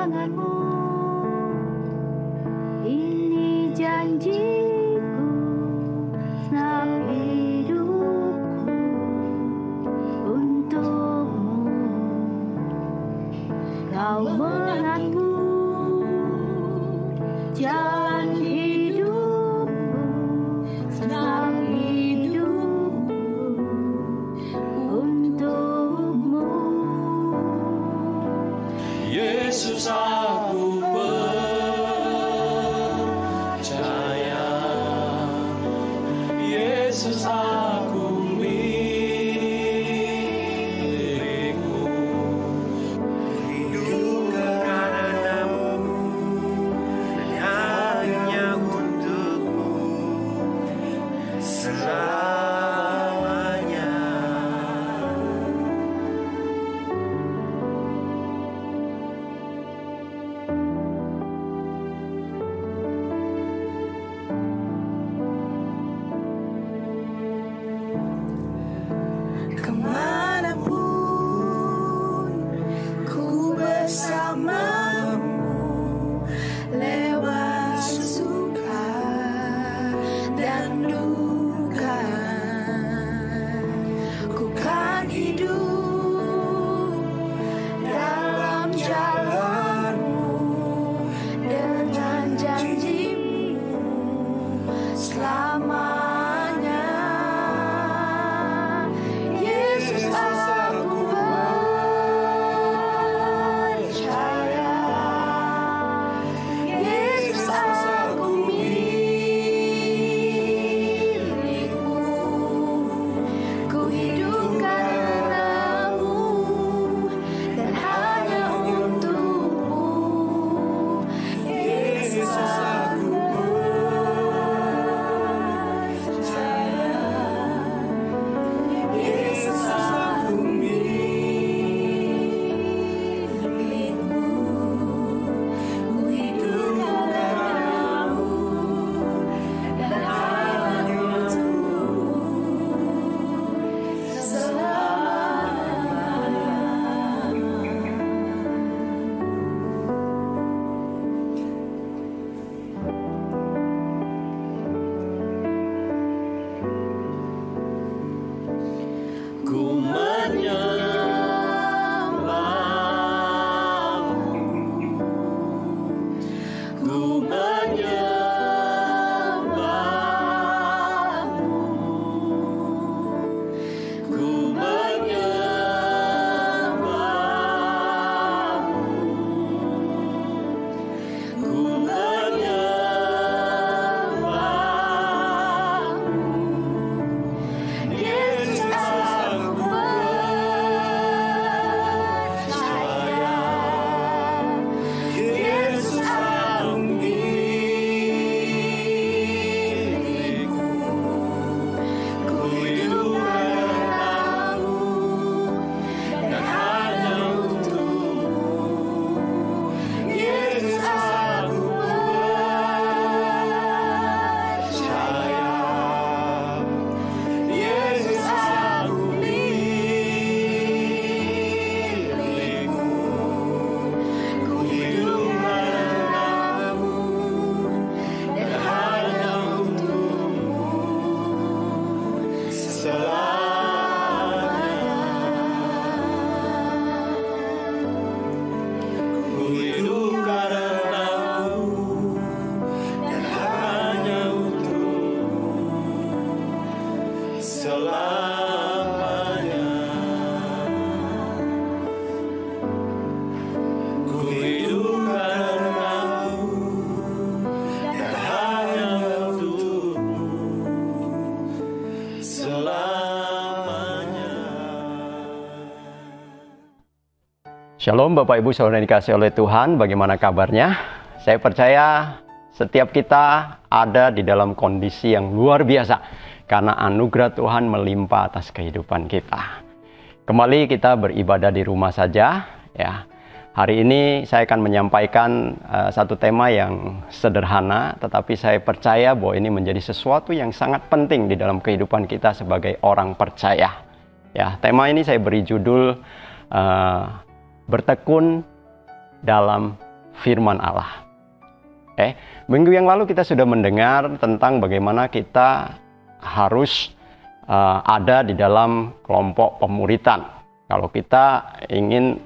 tanganmu, ini janjiku, senap hidupku untukmu. Kau mengaku jalan hidupku, senap hidupku untukmu. Yesus, aku percaya. Yesus, aku milikmu. Hidup karenamu dan hanya untukmu selamanya. Kemanapun ku bersamamu, lewat suka dan duka, ku kan hidup dalam jalanmu dengan janjimu selamanya. Yesus, aku percaya. Yesus, aku milikmu. Ku hidup karenamu dan hanya untukmu. Yesus, aku percaya. Yesus, aku milikmu. Ku hidup karenamu dan hanya untukmu selamanya. Ku menyembahmu, ku menyembahmu, ku menyembahmu, ku menyembahmu. Yesus, aku percaya. Yesus, aku milikmu. Ku hidup karenamu dan hanya untukmu. Yesus, aku percaya. Yesus, aku milikmu. Ku hidup karenamu dan hanya untukmu selamanya. Ku hidup karenamu dan hanya untukmu selamanya. Ku hidup karenamu dan hanya untukmu selamanya. Shalom Bapak Ibu Saudara yang dikasihi oleh Tuhan, bagaimana kabarnya? Saya percaya setiap kita ada di dalam kondisi yang luar biasa karena anugerah Tuhan melimpah atas kehidupan kita. Kembali kita beribadah di rumah saja ya. Hari ini saya akan menyampaikan satu tema yang sederhana, tetapi saya percaya bahwa ini menjadi sesuatu yang sangat penting di dalam kehidupan kita sebagai orang percaya. Ya, tema ini saya beri judul bertekun dalam firman Allah. Minggu yang lalu kita sudah mendengar tentang bagaimana kita harus ada di dalam kelompok pemuritan. Kalau kita ingin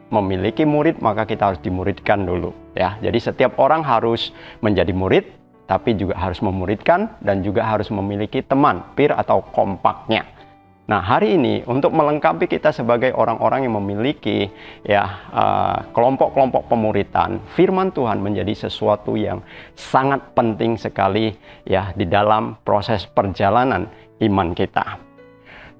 memiliki murid, maka kita harus dimuridkan dulu, ya. Jadi setiap orang harus menjadi murid, tapi juga harus memuridkan dan juga harus memiliki teman, peer atau kompaknya. Nah, hari ini untuk melengkapi kita sebagai orang-orang yang memiliki kelompok-kelompok pemuritan, firman Tuhan menjadi sesuatu yang sangat penting sekali ya di dalam proses perjalanan iman kita.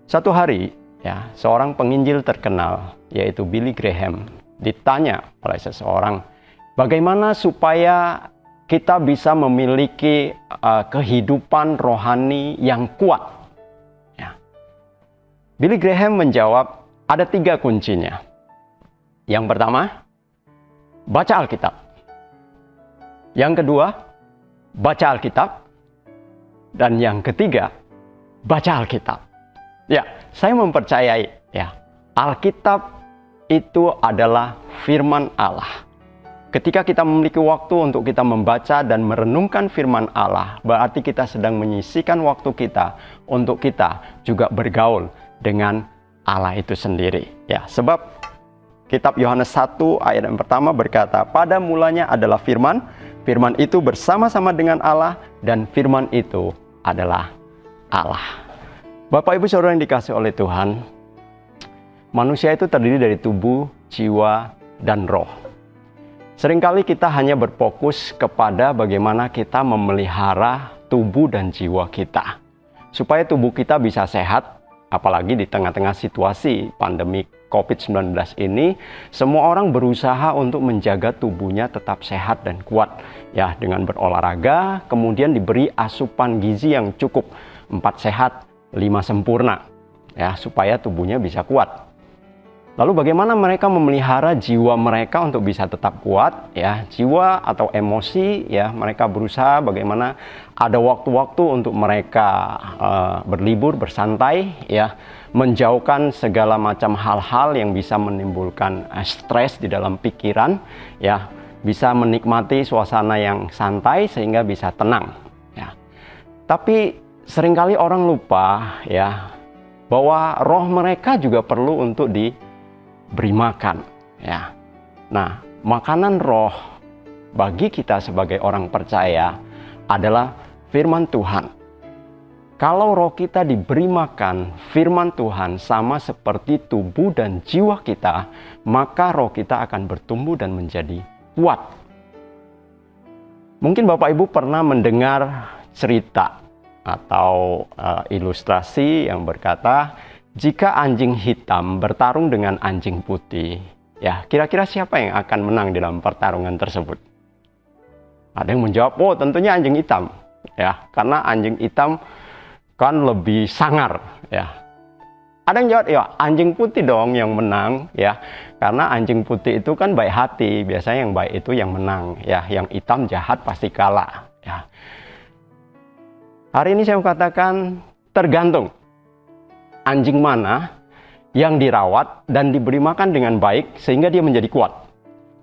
Satu hari ya, seorang penginjil terkenal yaitu Billy Graham ditanya oleh seseorang, bagaimana supaya kita bisa memiliki kehidupan rohani yang kuat. Ya. Billy Graham menjawab, ada 3 kuncinya. Yang pertama, baca Alkitab. Yang kedua, baca Alkitab. Dan yang ketiga, baca Alkitab. Ya, saya mempercayai ya, Alkitab itu adalah firman Allah. Ketika kita memiliki waktu untuk kita membaca dan merenungkan firman Allah, berarti kita sedang menyisihkan waktu kita untuk kita juga bergaul dengan Allah itu sendiri. Ya, sebab kitab Yohanes 1 ayat yang pertama berkata, pada mulanya adalah firman, firman itu bersama-sama dengan Allah, dan firman itu adalah Allah. Bapak Ibu Saudara yang dikasihi oleh Tuhan, manusia itu terdiri dari tubuh, jiwa, dan roh. Seringkali kita hanya berfokus kepada bagaimana kita memelihara tubuh dan jiwa kita, supaya tubuh kita bisa sehat, apalagi di tengah-tengah situasi pandemi COVID-19 ini, semua orang berusaha untuk menjaga tubuhnya tetap sehat dan kuat, ya, dengan berolahraga, kemudian diberi asupan gizi yang cukup, 4 sehat, 5 sempurna, ya, supaya tubuhnya bisa kuat. Lalu bagaimana mereka memelihara jiwa mereka untuk bisa tetap kuat, ya, jiwa atau emosi, ya, mereka berusaha bagaimana ada waktu-waktu untuk mereka berlibur, bersantai, ya, menjauhkan segala macam hal-hal yang bisa menimbulkan stres di dalam pikiran, ya, bisa menikmati suasana yang santai sehingga bisa tenang, ya. Tapi seringkali orang lupa, ya, bahwa roh mereka juga perlu untuk diberi makan, ya. Nah, makanan roh bagi kita sebagai orang percaya adalah firman Tuhan. Kalau roh kita diberi makan firman Tuhan sama seperti tubuh dan jiwa kita, maka roh kita akan bertumbuh dan menjadi kuat. Mungkin Bapak Ibu pernah mendengar cerita atau ilustrasi yang berkata, jika anjing hitam bertarung dengan anjing putih, ya, kira-kira siapa yang akan menang dalam pertarungan tersebut? Ada yang menjawab, oh tentunya anjing hitam, ya, karena anjing hitam kan lebih sangar, ya. Ada yang jawab, ya anjing putih dong yang menang, ya, karena anjing putih itu kan baik hati, biasanya yang baik itu yang menang, ya, yang hitam jahat pasti kalah, ya. Hari ini saya katakan tergantung anjing mana yang dirawat dan diberi makan dengan baik sehingga dia menjadi kuat.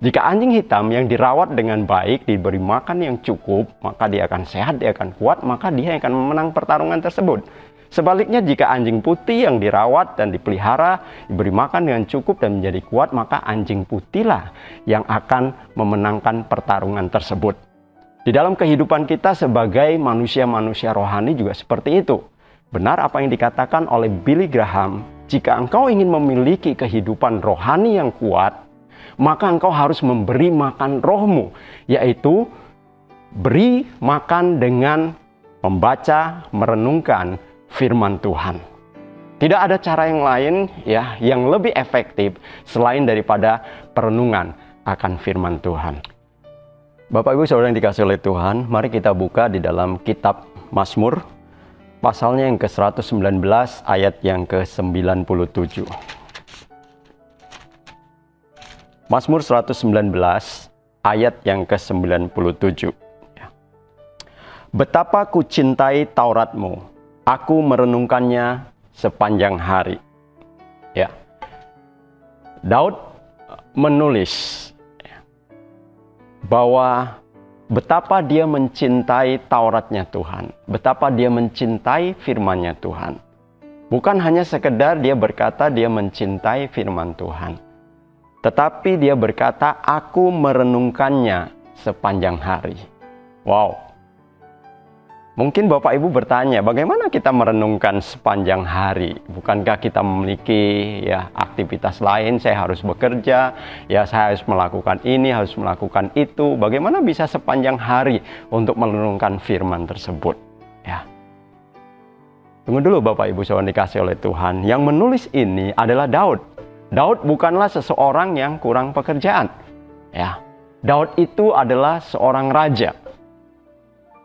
Jika anjing hitam yang dirawat dengan baik, diberi makan yang cukup, maka dia akan sehat, dia akan kuat, maka dia akan memenang pertarungan tersebut. Sebaliknya jika anjing putih yang dirawat dan dipelihara, diberi makan dengan cukup dan menjadi kuat, maka anjing putihlah yang akan memenangkan pertarungan tersebut. Di dalam kehidupan kita sebagai manusia-manusia rohani juga seperti itu. Benar apa yang dikatakan oleh Billy Graham, jika engkau ingin memiliki kehidupan rohani yang kuat, maka engkau harus memberi makan rohmu, yaitu beri makan dengan membaca, merenungkan firman Tuhan. Tidak ada cara yang lain, ya, yang lebih efektif selain daripada perenungan akan firman Tuhan. Bapak Ibu Saudara yang dikasihi oleh Tuhan, mari kita buka di dalam kitab Mazmur, pasalnya yang ke-119 ayat yang ke-97. Mazmur 119 ayat yang ke-97. Betapa ku cintai Tauratmu, aku merenungkannya sepanjang hari. Ya. Daud menulis, bahwa betapa dia mencintai Tauratnya Tuhan, betapa dia mencintai firman-Nya Tuhan. Bukan hanya sekedar dia berkata dia mencintai firman Tuhan, tetapi dia berkata, aku merenungkannya sepanjang hari. Wow. Mungkin Bapak Ibu bertanya, bagaimana kita merenungkan sepanjang hari? Bukankah kita memiliki aktivitas lain, saya harus bekerja, saya harus melakukan ini, harus melakukan itu. Bagaimana bisa sepanjang hari untuk merenungkan firman tersebut? Tunggu dulu Bapak Ibu Saudara dikasih oleh Tuhan. Yang menulis ini adalah Daud. Daud bukanlah seseorang yang kurang pekerjaan. Daud itu adalah seorang raja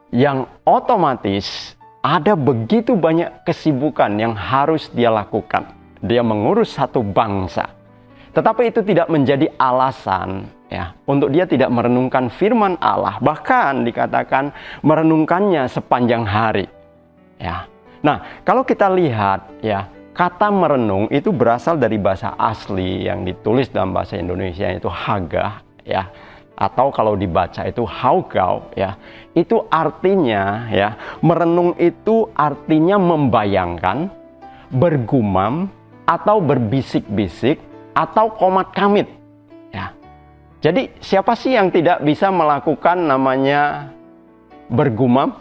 yang otomatis ada begitu banyak kesibukan yang harus dia lakukan. Dia mengurus satu bangsa. Tetapi itu tidak menjadi alasan untuk dia tidak merenungkan firman Allah. Bahkan dikatakan merenungkannya sepanjang hari. Nah, kalau kita lihat kata merenung itu berasal dari bahasa asli yang ditulis dalam bahasa Indonesia, itu hagah, atau kalau dibaca itu haugau, itu artinya merenung itu artinya membayangkan, bergumam, atau berbisik-bisik, atau komat kamit. Jadi siapa sih yang tidak bisa melakukan namanya bergumam?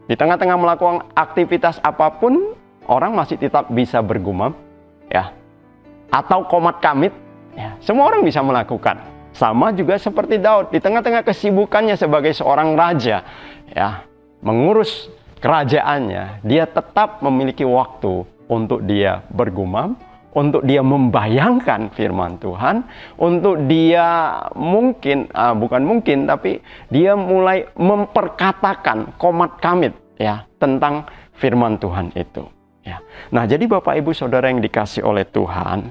Di tengah-tengah melakukan aktivitas apapun, orang masih tetap bisa bergumam, atau komat kamit, semua orang bisa melakukan. Sama juga seperti Daud, di tengah-tengah kesibukannya sebagai seorang raja, mengurus kerajaannya, dia tetap memiliki waktu untuk dia bergumam, untuk dia membayangkan firman Tuhan, untuk dia tapi dia mulai memperkatakan komat kamit tentang firman Tuhan itu. Nah, jadi Bapak Ibu Saudara yang dikasih oleh Tuhan,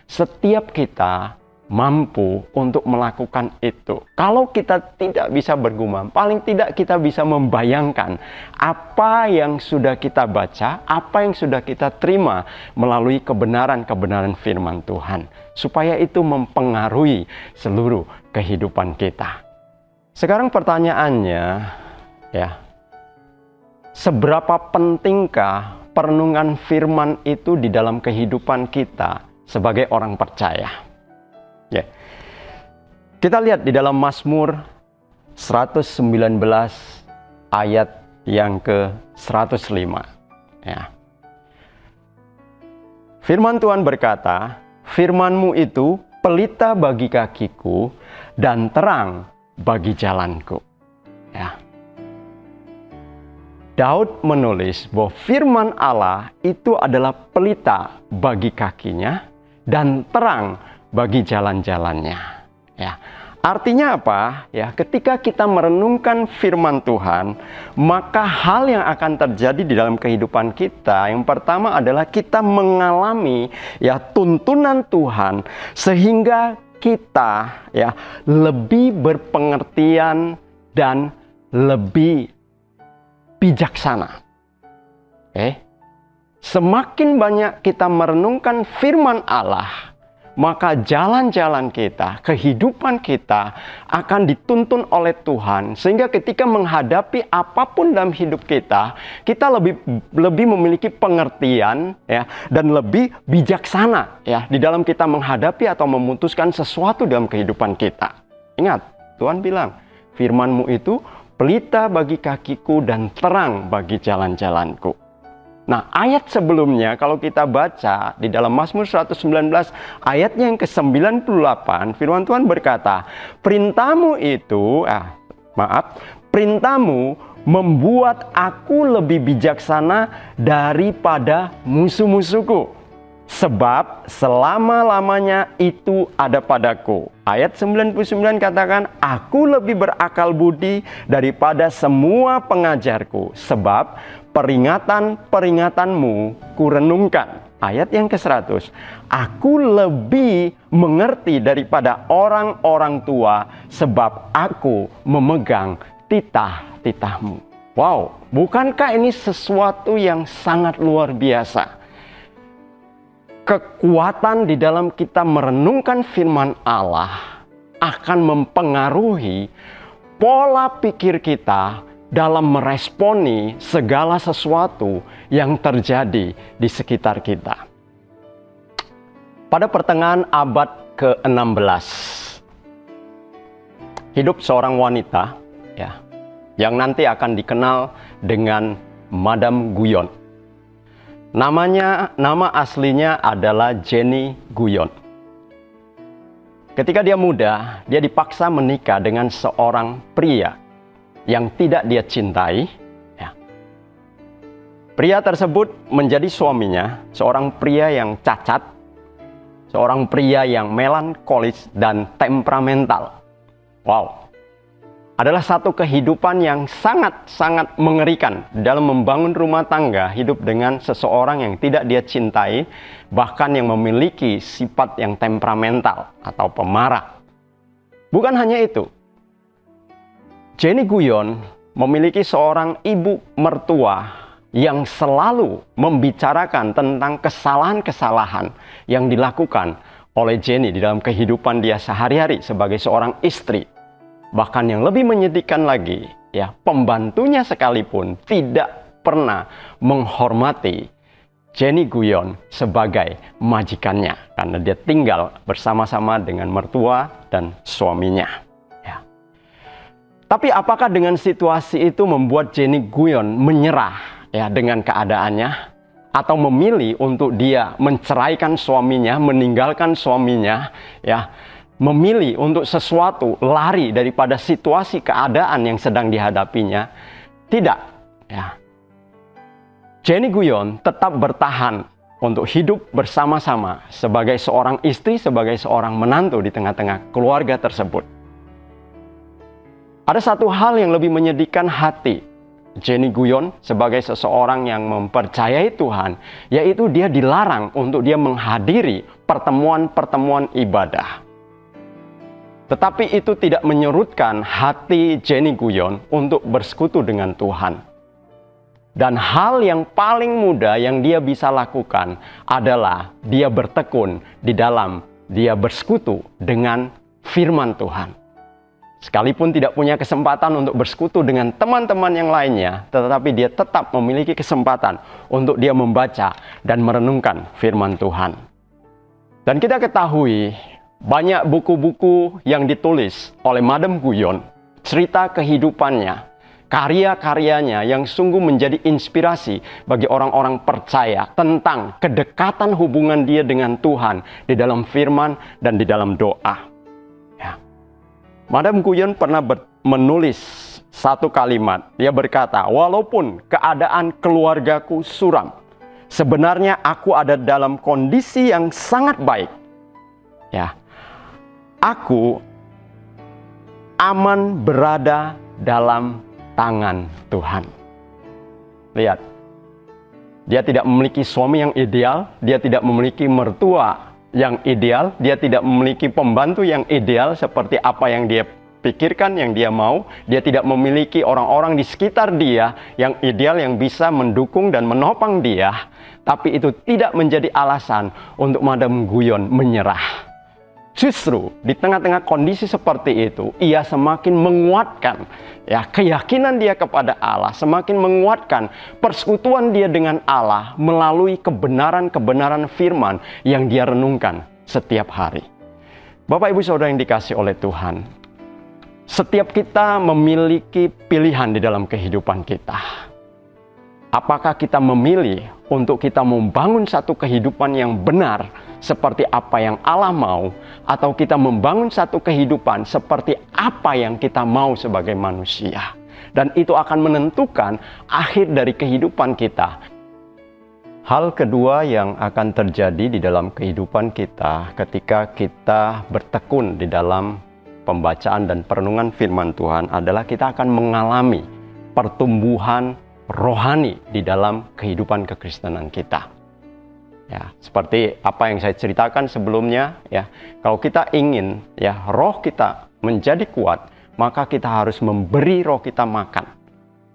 setiap kita mampu untuk melakukan itu. Kalau kita tidak bisa bergumam, paling tidak kita bisa membayangkan apa yang sudah kita baca, apa yang sudah kita terima melalui kebenaran-kebenaran firman Tuhan, supaya itu mempengaruhi seluruh kehidupan kita. Sekarang pertanyaannya, seberapa pentingkah perenungan firman itu di dalam kehidupan kita sebagai orang percaya? Kita lihat di dalam Mazmur 119 ayat yang ke-105. Firman Tuhan berkata, firman-Mu itu pelita bagi kakiku dan terang bagi jalanku. Daud menulis bahwa firman Allah itu adalah pelita bagi kakinya dan terang bagi jalan-jalannya. Artinya apa? Ketika kita merenungkan firman Tuhan, maka hal yang akan terjadi di dalam kehidupan kita, yang pertama adalah kita mengalami tuntunan Tuhan, sehingga kita lebih berpengertian dan lebih bijaksana. Semakin banyak kita merenungkan firman Allah, maka jalan-jalan kita, kehidupan kita akan dituntun oleh Tuhan. Sehingga ketika menghadapi apapun dalam hidup kita, kita lebih memiliki pengertian dan lebih bijaksana di dalam kita menghadapi atau memutuskan sesuatu dalam kehidupan kita. Ingat, Tuhan bilang, firman-Mu itu pelita bagi kakiku dan terang bagi jalan-jalanku. Nah, ayat sebelumnya kalau kita baca di dalam Mazmur 119 ayatnya yang ke-98, firman Tuhan berkata, perintahmu membuat aku lebih bijaksana daripada musuh-musuhku, sebab selama-lamanya itu ada padaku. Ayat 99 katakan, aku lebih berakal budi daripada semua pengajarku, sebab peringatan-peringatanmu kurenungkan. Ayat yang ke-100, aku lebih mengerti daripada orang-orang tua, sebab aku memegang titah-titahmu. Wow, bukankah ini sesuatu yang sangat luar biasa? Kekuatan di dalam kita merenungkan firman Allah akan mempengaruhi pola pikir kita dalam meresponi segala sesuatu yang terjadi di sekitar kita. Pada pertengahan abad ke-16, hidup seorang wanita ya, yang nanti akan dikenal dengan Madame Guyon. Nama aslinya adalah Jenny Guyon. Ketika dia muda, dia dipaksa menikah dengan seorang pria yang tidak dia cintai. Ya. Pria tersebut menjadi suaminya, seorang pria yang cacat, seorang pria yang melankolis dan temperamental. Wow, adalah satu kehidupan yang sangat-sangat mengerikan dalam membangun rumah tangga, hidup dengan seseorang yang tidak dia cintai, bahkan yang memiliki sifat yang temperamental atau pemarah. Bukan hanya itu, Jenny Guyon memiliki seorang ibu mertua yang selalu membicarakan tentang kesalahan-kesalahan yang dilakukan oleh Jenny di dalam kehidupan dia sehari-hari sebagai seorang istri. Bahkan yang lebih menyedihkan lagi, ya, pembantunya sekalipun tidak pernah menghormati Jenny Guyon sebagai majikannya karena dia tinggal bersama-sama dengan mertua dan suaminya. Ya. Tapi apakah dengan situasi itu membuat Jenny Guyon menyerah ya dengan keadaannya, atau memilih untuk dia menceraikan suaminya, meninggalkan suaminya, ya, memilih untuk sesuatu lari daripada situasi keadaan yang sedang dihadapinya? Tidak, ya. Jenny Guyon tetap bertahan untuk hidup bersama-sama sebagai seorang istri, sebagai seorang menantu di tengah-tengah keluarga tersebut. Ada satu hal yang lebih menyedihkan hati Jenny Guyon sebagai seseorang yang mempercayai Tuhan, yaitu dia dilarang untuk dia menghadiri pertemuan-pertemuan ibadah. Tetapi itu tidak menyurutkan hati Jenny Guyon untuk bersekutu dengan Tuhan. Dan hal yang paling mudah yang dia bisa lakukan adalah dia bertekun di dalam dia bersekutu dengan firman Tuhan. Sekalipun tidak punya kesempatan untuk bersekutu dengan teman-teman yang lainnya, tetapi dia tetap memiliki kesempatan untuk dia membaca dan merenungkan firman Tuhan. Dan kita ketahui banyak buku-buku yang ditulis oleh Madame Guyon, cerita kehidupannya, karya-karyanya yang sungguh menjadi inspirasi bagi orang-orang percaya tentang kedekatan hubungan dia dengan Tuhan di dalam firman dan di dalam doa. Ya. Madame Guyon pernah menulis satu kalimat. Dia berkata, walaupun keadaan keluargaku suram, sebenarnya aku ada dalam kondisi yang sangat baik. Ya, aku aman berada dalam tangan Tuhan. Lihat, dia tidak memiliki suami yang ideal, dia tidak memiliki mertua yang ideal, dia tidak memiliki pembantu yang ideal seperti apa yang dia pikirkan, yang dia mau. Dia tidak memiliki orang-orang di sekitar dia yang ideal, yang bisa mendukung dan menopang dia. Tapi itu tidak menjadi alasan untuk Madame Guyon menyerah. Justru di tengah-tengah kondisi seperti itu, ia semakin menguatkan ya keyakinan dia kepada Allah, semakin menguatkan persekutuan dia dengan Allah melalui kebenaran-kebenaran firman yang dia renungkan setiap hari. Bapak, Ibu, Saudara yang dikasihi oleh Tuhan, setiap kita memiliki pilihan di dalam kehidupan kita. Apakah kita memilih untuk kita membangun satu kehidupan yang benar seperti apa yang Allah mau, atau kita membangun satu kehidupan seperti apa yang kita mau sebagai manusia? Dan itu akan menentukan akhir dari kehidupan kita. Hal kedua yang akan terjadi di dalam kehidupan kita ketika kita bertekun di dalam pembacaan dan perenungan firman Tuhan adalah kita akan mengalami pertumbuhan rohani di dalam kehidupan kekristenan kita. Ya, seperti apa yang saya ceritakan sebelumnya, ya, kalau kita ingin ya roh kita menjadi kuat, maka kita harus memberi roh kita makan.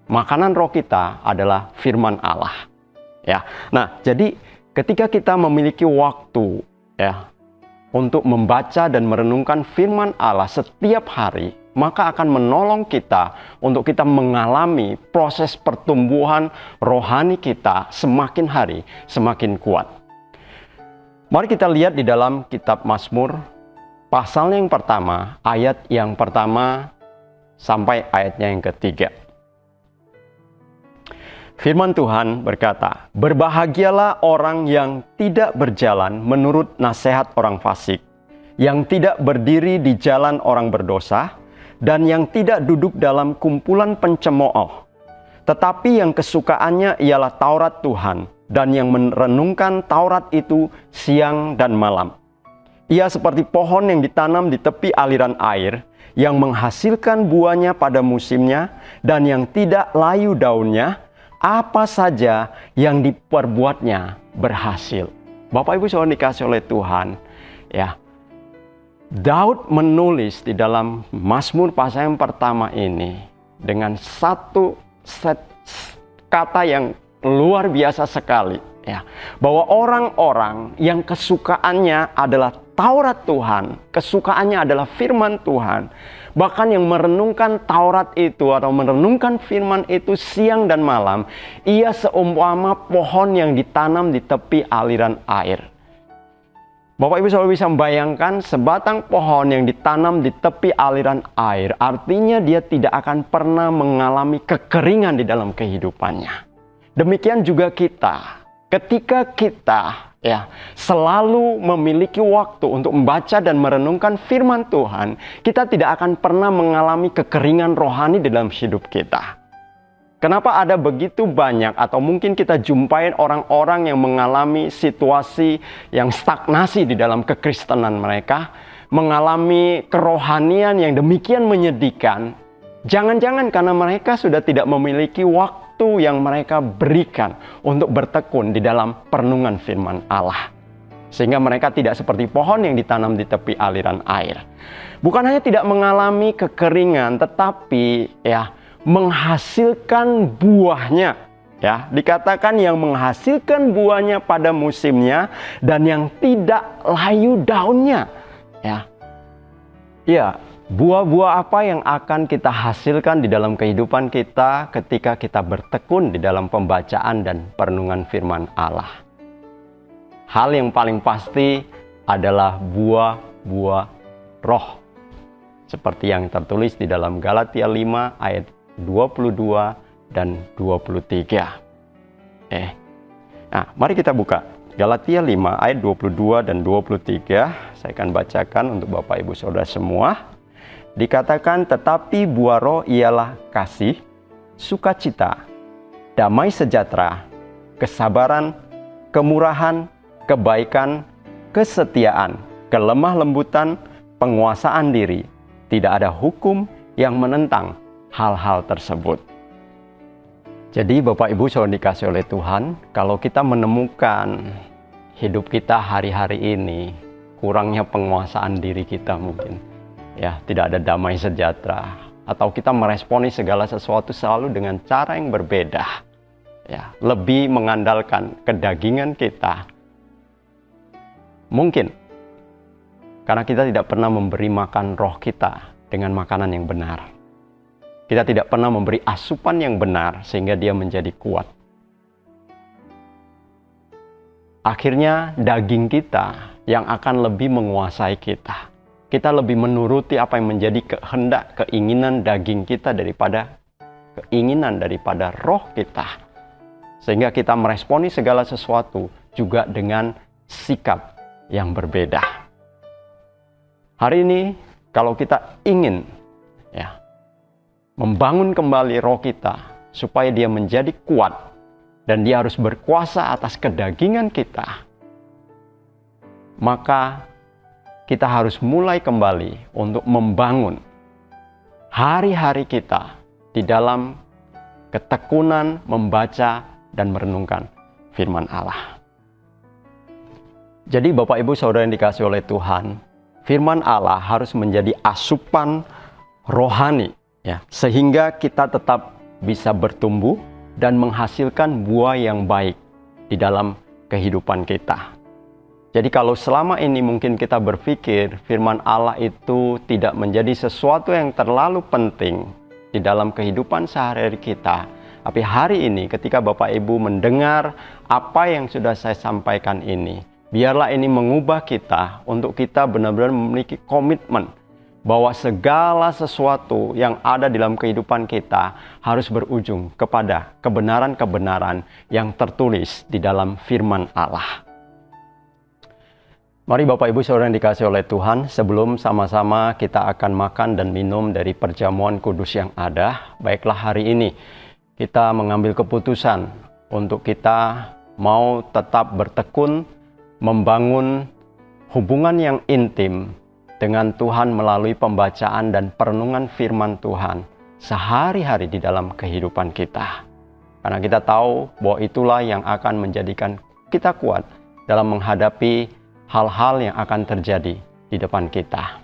Makanan roh kita adalah firman Allah. Ya. Nah, jadi ketika kita memiliki waktu ya untuk membaca dan merenungkan firman Allah setiap hari, maka akan menolong kita untuk kita mengalami proses pertumbuhan rohani kita semakin hari semakin kuat. Mari kita lihat di dalam kitab Mazmur, pasalnya yang pertama, ayat yang pertama sampai ayatnya yang ketiga. Firman Tuhan berkata, "Berbahagialah orang yang tidak berjalan menurut nasihat orang fasik, yang tidak berdiri di jalan orang berdosa, dan yang tidak duduk dalam kumpulan pencemooh. Tetapi yang kesukaannya ialah Taurat Tuhan, dan yang merenungkan Taurat itu siang dan malam. Ia seperti pohon yang ditanam di tepi aliran air, yang menghasilkan buahnya pada musimnya, dan yang tidak layu daunnya, apa saja yang diperbuatnya berhasil." Bapak Ibu Saudara dikasih oleh Tuhan, ya. Daud menulis di dalam Mazmur pasal yang pertama ini dengan satu set kata yang luar biasa sekali, ya. Bahwa orang-orang yang kesukaannya adalah Taurat Tuhan, kesukaannya adalah firman Tuhan, bahkan yang merenungkan Taurat itu atau merenungkan firman itu siang dan malam, ia seumpama pohon yang ditanam di tepi aliran air. Bapak Ibu selalu bisa membayangkan sebatang pohon yang ditanam di tepi aliran air, artinya dia tidak akan pernah mengalami kekeringan di dalam kehidupannya. Demikian juga kita, ketika kita selalu memiliki waktu untuk membaca dan merenungkan firman Tuhan, kita tidak akan pernah mengalami kekeringan rohani di dalam hidup kita. Kenapa ada begitu banyak atau mungkin kita jumpain orang-orang yang mengalami situasi yang stagnasi di dalam kekristenan mereka, mengalami kerohanian yang demikian menyedihkan? Jangan-jangan karena mereka sudah tidak memiliki waktu yang mereka berikan untuk bertekun di dalam perenungan firman Allah. Sehingga mereka tidak seperti pohon yang ditanam di tepi aliran air. Bukan hanya tidak mengalami kekeringan, tetapi menghasilkan buahnya. Ya, dikatakan yang menghasilkan buahnya pada musimnya dan yang tidak layu daunnya. Buah-buah apa yang akan kita hasilkan di dalam kehidupan kita ketika kita bertekun di dalam pembacaan dan perenungan firman Allah? Hal yang paling pasti adalah buah-buah roh. Seperti yang tertulis di dalam Galatia 5 ayat 22 dan 23. Nah, mari kita buka Galatia 5 ayat 22 dan 23. Saya akan bacakan untuk Bapak Ibu Saudara semua. Dikatakan, "Tetapi buah roh ialah kasih, sukacita, damai sejahtera, kesabaran, kemurahan, kebaikan, kesetiaan, kelemah lembutan, penguasaan diri. Tidak ada hukum yang menentang hal-hal tersebut." Jadi Bapak Ibu Saudara dikasih oleh Tuhan, kalau kita menemukan hidup kita hari-hari ini kurangnya penguasaan diri kita mungkin, tidak ada damai sejahtera, atau kita meresponi segala sesuatu selalu dengan cara yang berbeda, lebih mengandalkan kedagingan kita. Mungkin karena kita tidak pernah memberi makan roh kita dengan makanan yang benar. Kita tidak pernah memberi asupan yang benar sehingga dia menjadi kuat. Akhirnya daging kita yang akan lebih menguasai kita. Kita lebih menuruti apa yang menjadi kehendak, keinginan daging kita daripada keinginan daripada roh kita. Sehingga kita meresponi segala sesuatu juga dengan sikap yang berbeda. Hari ini kalau kita ingin membangun kembali roh kita supaya dia menjadi kuat dan dia harus berkuasa atas kedagingan kita, maka kita harus mulai kembali untuk membangun hari-hari kita di dalam ketekunan membaca dan merenungkan firman Allah. Jadi Bapak Ibu Saudara yang dikasihi oleh Tuhan, firman Allah harus menjadi asupan rohani, sehingga kita tetap bisa bertumbuh dan menghasilkan buah yang baik di dalam kehidupan kita. Jadi kalau selama ini mungkin kita berpikir firman Allah itu tidak menjadi sesuatu yang terlalu penting di dalam kehidupan sehari-hari kita. Tapi hari ini ketika Bapak Ibu mendengar apa yang sudah saya sampaikan ini, biarlah ini mengubah kita untuk kita benar-benar memiliki komitmen bahwa segala sesuatu yang ada dalam kehidupan kita harus berujung kepada kebenaran-kebenaran yang tertulis di dalam firman Allah. Mari Bapak Ibu Saudara yang dikasihi oleh Tuhan, sebelum sama-sama kita akan makan dan minum dari perjamuan kudus yang ada, baiklah hari ini kita mengambil keputusan untuk kita mau tetap bertekun, membangun hubungan yang intim dengan Tuhan melalui pembacaan dan perenungan firman Tuhan sehari-hari di dalam kehidupan kita. Karena kita tahu bahwa itulah yang akan menjadikan kita kuat dalam menghadapi hal-hal yang akan terjadi di depan kita.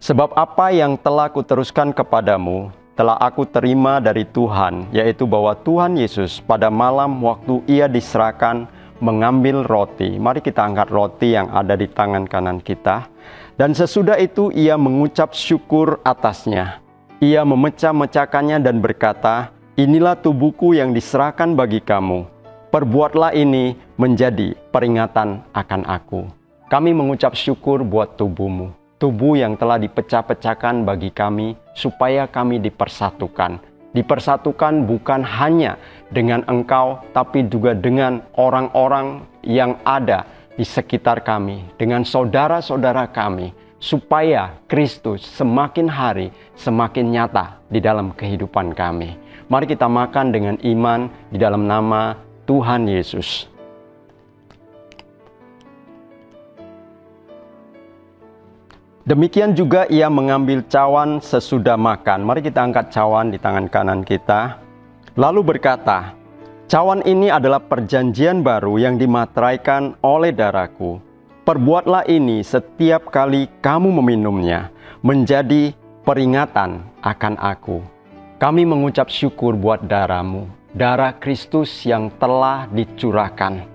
Sebab apa yang telah kuteruskan kepadamu, telah aku terima dari Tuhan, yaitu bahwa Tuhan Yesus pada malam waktu ia diserahkan mengambil roti. Mari kita angkat roti yang ada di tangan kanan kita. Dan sesudah itu ia mengucap syukur atasnya. Ia memecah-mecahkannya dan berkata, inilah tubuhku yang diserahkan bagi kamu. Perbuatlah ini menjadi peringatan akan aku. Kami mengucap syukur buat tubuhmu. Tubuh yang telah dipecah-pecahkan bagi kami supaya kami dipersatukan. Dipersatukan bukan hanya dengan engkau, tapi juga dengan orang-orang yang ada di sekitar kami. Dengan saudara-saudara kami. Supaya Kristus semakin hari semakin nyata di dalam kehidupan kami. Mari kita makan dengan iman di dalam nama Tuhan Yesus. Demikian juga ia mengambil cawan sesudah makan. Mari kita angkat cawan di tangan kanan kita. Lalu berkata, cawan ini adalah perjanjian baru yang dimateraikan oleh darahku. Perbuatlah ini setiap kali kamu meminumnya, menjadi peringatan akan aku. Kami mengucap syukur buat darah-Mu. Darah Kristus yang telah dicurahkan,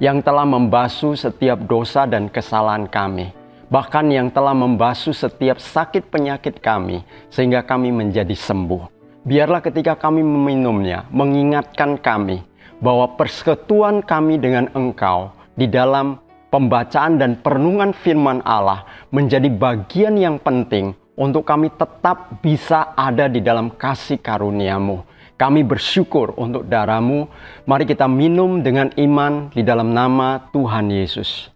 yang telah membasuh setiap dosa dan kesalahan kami, bahkan yang telah membasuh setiap sakit penyakit kami, sehingga kami menjadi sembuh. Biarlah ketika kami meminumnya, mengingatkan kami bahwa persekutuan kami dengan Engkau di dalam pembacaan dan perenungan firman Allah menjadi bagian yang penting untuk kami tetap bisa ada di dalam kasih karunia-Mu. Kami bersyukur untuk darah-Mu. Mari kita minum dengan iman di dalam nama Tuhan Yesus.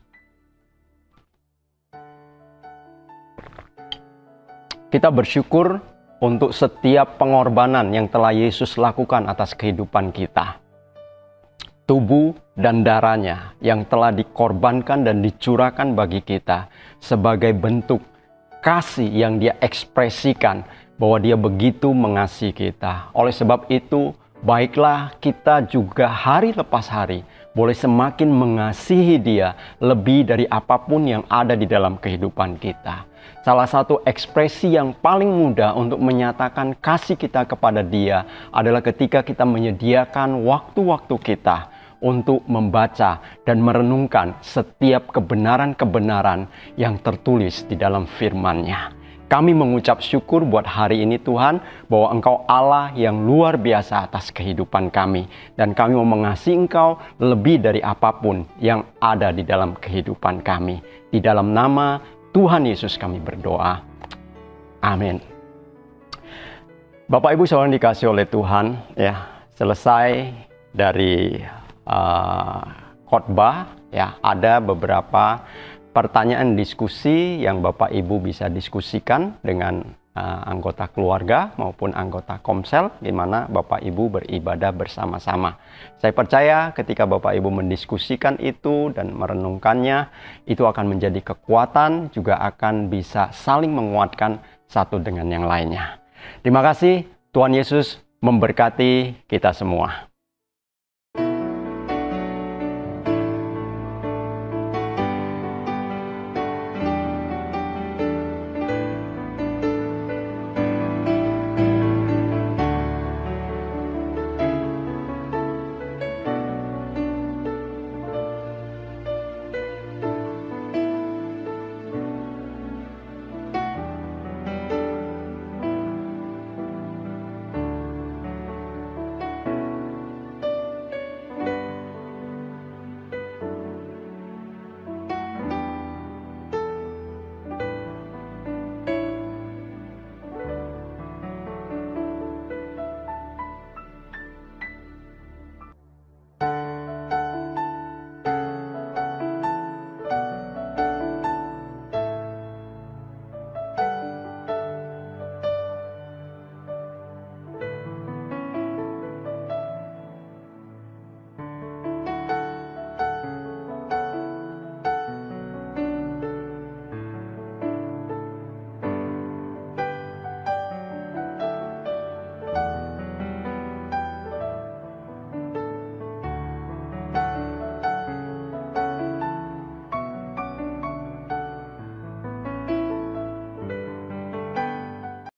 Kita bersyukur untuk setiap pengorbanan yang telah Yesus lakukan atas kehidupan kita. Tubuh dan darahnya yang telah dikorbankan dan dicurahkan bagi kita sebagai bentuk kasih yang Dia ekspresikan bahwa Dia begitu mengasihi kita. Oleh sebab itu, baiklah kita juga hari lepas hari boleh semakin mengasihi Dia lebih dari apapun yang ada di dalam kehidupan kita. Salah satu ekspresi yang paling mudah untuk menyatakan kasih kita kepada Dia adalah ketika kita menyediakan waktu-waktu kita untuk membaca dan merenungkan setiap kebenaran-kebenaran yang tertulis di dalam firman-Nya. Kami mengucap syukur buat hari ini Tuhan, bahwa Engkau Allah yang luar biasa atas kehidupan kami. Dan kami mau mengasihi Engkau lebih dari apapun yang ada di dalam kehidupan kami. Di dalam nama Tuhan Yesus kami berdoa. Amin. Bapak Ibu saudara yang dikasihi oleh Tuhan, ya, selesai dari khotbah, ya, ada beberapa pertanyaan diskusi yang Bapak Ibu bisa diskusikan dengan anggota keluarga maupun anggota komsel, di mana Bapak Ibu beribadah bersama-sama. Saya percaya ketika Bapak Ibu mendiskusikan itu dan merenungkannya, itu akan menjadi kekuatan, juga akan bisa saling menguatkan satu dengan yang lainnya. Terima kasih, Tuhan Yesus memberkati kita semua.